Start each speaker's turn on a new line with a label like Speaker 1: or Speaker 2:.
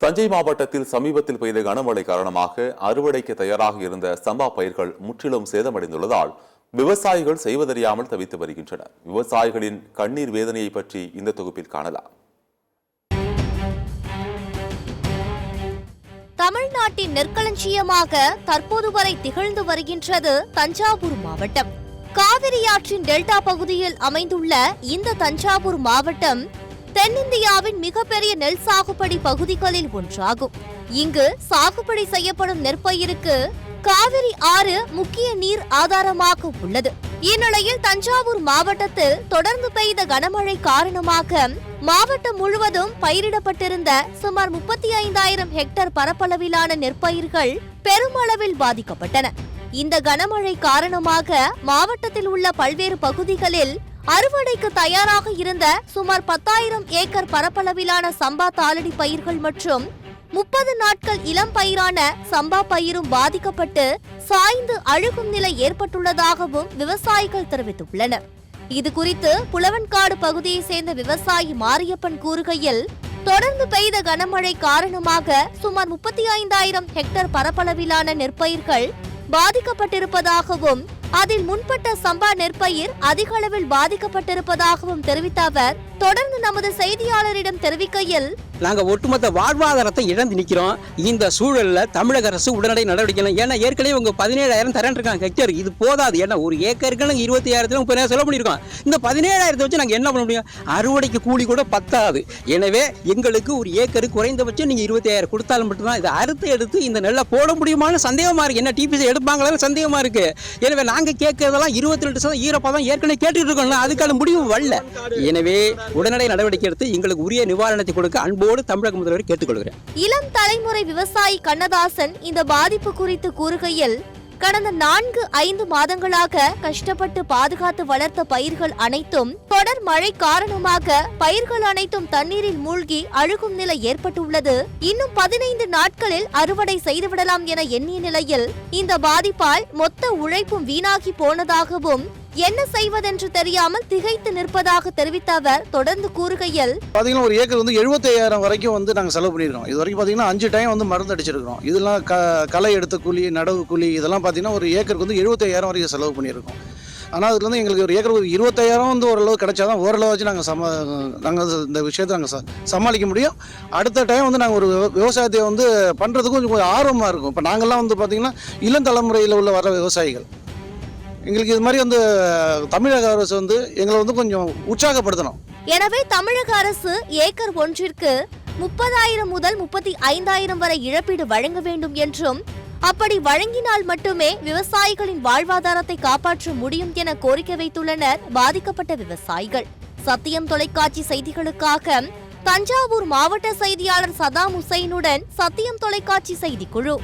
Speaker 1: தஞ்சை மாவட்டத்தில் சமீபத்தில் பெய்த கனமழை காரணமாக அறுவடைக்கு தயாராக இருந்த சம்பா பயிர்கள் முற்றிலும் சேதமடைந்துள்ளதால் விவசாயிகள் செய்வதறியாமல் தவித்து வருகின்றனர். விவசாயிகளின் கண்ணீர் வேதனையை பற்றி இந்த தொகுப்பில் காணலாம்.
Speaker 2: தமிழ்நாட்டின் நெற்களஞ்சியமாக தற்போது வரை திகழ்ந்து வருகின்றது தஞ்சாவூர் மாவட்டம். காவிரி ஆற்றின் டெல்டா பகுதியில் அமைந்துள்ள இந்த தஞ்சாவூர் மாவட்டம் தென்னிந்தியாவின் மிகப்பெரிய நெல் சாகுபடி பகுதிகளில் ஒன்றாகும். இங்கு சாகுபடி செய்யப்படும் நெற்பயிருக்கு காவிரி ஆறு முக்கிய நீர் ஆதாரமாக உள்ளது. இந்நிலையில் தஞ்சாவூர் மாவட்டத்தில் தொடர்ந்து பெய்த கனமழை காரணமாக மாவட்டம் முழுவதும் பயிரிடப்பட்டிருந்த சுமார் 35,000 ஹெக்டேர் பரப்பளவிலான நெற்பயிர்கள் பெருமளவில் பாதிக்கப்பட்டன. இந்த கனமழை காரணமாக மாவட்டத்தில் உள்ள பல்வேறு பகுதிகளில் அறுவடைக்கு தயாராக இருந்த சுமார் 10,000 ஏக்கர் பரப்பளவிலான சம்பா தாளடி பயிர்கள் மற்றும் 30 நாட்கள் இளம் பயிரான சம்பா பயிரும் பாதிக்கப்பட்டு சாய்ந்து அழுகும் நிலை ஏற்பட்டுள்ளதாகவும் விவசாயிகள் தெரிவித்துள்ளனர். இதுகுறித்து புலவன்காடு பகுதியை சேர்ந்த விவசாயி மாரியப்பன் கூறுகையில், தொடர்ந்து பெய்த கனமழை காரணமாக சுமார் 35,000 ஹெக்டேர் பரப்பளவிலான நெற்பயிர்கள் பாதிக்கப்பட்டிருப்பதாகவும் அதில் முன்பட்ட சம்பா நெற்பயிர் அதிக அளவில் பாதிக்கப்பட்டிருப்பதாகவும் தெரிவித்த அவர் தொடர்ந்து நமது செய்தியாளரிடம் தெரிவிக்கையில்,
Speaker 3: நாங்க ஒட்டுமொத்த வாழ்வாதாரத்தை இழந்து நிக்கிறோம். இந்த சூழல்ல தமிழக அரசு உடனடி நடவடிக்கை. ஏன்னா ஏற்கனவே உங்க 17,000 தரேன் இருக்காங்க ஹெக்டேர். இது போதாது. ஏன்னா ஒரு ஏக்கருக்கு 20,000 30,000 செலவு பண்ணிருக்கோம். இந்த 17,000 வச்சு நாங்க என்ன பண்ண முடியும்? அறுவடைக்கு கூலி கூட பத்தாது. எனவே எங்களுக்கு ஒரு ஏக்கருக்கு குறைந்தபட்சம் நீங்க 20,000 கொடுத்தாலும் மட்டும்தான் இதை அறுத்து எடுத்து இந்த நெல்லை போட முடியுமான்னு சந்தேகமா இருக்கு. என்ன டிபிசி எடுப்பாங்களான்னு சந்தேகமா இருக்கு. எனவே நாங்க கேட்கறதெல்லாம் 22% ஈரப்பதம் ஏற்கனவே கேட்டுட்டு இருக்கோம். அதுக்கான முடிவு வரல. எனவே உடனடி நடவடிக்கை எடுத்து எங்களுக்கு உரிய நிவாரணத்தை கொடுக்க அன்போடு தமிழக முதல்வர் கேட்டுக்கொள்கிறேன்.
Speaker 2: இளம் தலைமுறை விவசாயி கண்ணதாசன் இந்த பாதிப்பு குறித்து கூறுகையில், கடந்த 4-5 மாதங்களாக கஷ்டப்பட்டு பாதுகாத்து வளர்த்த பயிர்கள் அனைத்தும் தொடர் மழை காரணமாக பயிர்கள் அனைத்தும் தண்ணீரில் மூழ்கி அழுகும் நிலை ஏற்பட்டுள்ளது. இன்னும் 15 நாட்களில் அறுவடை செய்துவிடலாம் என எண்ணிய நிலையில் இந்த பாதிப்பால் மொத்த உழைப்பும் வீணாகி போனதாகவும் என்ன செய்வதென்று தெரியாமல் திகைத்து நிற்பதாக தெரிவித்த அவர் தொடர்ந்து கூறுகையில்,
Speaker 4: பாத்தீங்கன்னா ஒரு ஏக்கர் 75,000 வரைக்கும் நாங்கள் செலவு பண்ணியிருக்கோம். இது வரைக்கும் பார்த்தீங்கன்னா 5 டைம் மருந்து அடிச்சிருக்கிறோம். இதெல்லாம் களை எடுத்த கூலி, நடவு கூலி இதெல்லாம் பார்த்தீங்கன்னா ஒரு ஏக்கருக்கு 75,000 வரைக்கும் செலவு பண்ணியிருக்கோம். ஆனால் அதுல எங்களுக்கு ஒரு ஏக்கருக்கு 20,000 ஓரளவு கிடைச்சாதான் ஓரளவு வச்சு நாங்கள் இந்த விஷயத்தை நாங்கள் சமாளிக்க முடியும். அடுத்த டைம் நாங்கள் ஒரு விவசாயத்தை பண்ணுறதுக்கு கொஞ்சம் ஆர்வமாக இருக்கும். இப்போ நாங்கள்லாம் பார்த்தீங்கன்னா இளம் தலைமுறையில் உள்ள வர விவசாயிகள். எங்களுக்கு இது மாதிரி தமிழக அரசு எங்களை கொஞ்சம் உற்சாகப்படுத்தணும்.
Speaker 2: எனவே தமிழக அரசு ஏக்கர் ஒன்றிற்கு 30,000 முதல் 35,000 வரை இழப்பீடு வழங்க வேண்டும் என்றும், அப்படி வழங்கினால் மட்டுமே விவசாயிகளின் வாழ்வாதாரத்தை காப்பாற்ற முடியும் என கோரிக்கை வைத்துள்ளனர் பாதிக்கப்பட்ட விவசாயிகள். சத்தியம் தொலைக்காட்சி செய்திகளுக்காக தஞ்சாவூர் மாவட்ட செய்தியாளர் சதாம் ஹுசைனுடன் சத்தியம் தொலைக்காட்சி செய்திக்குழு.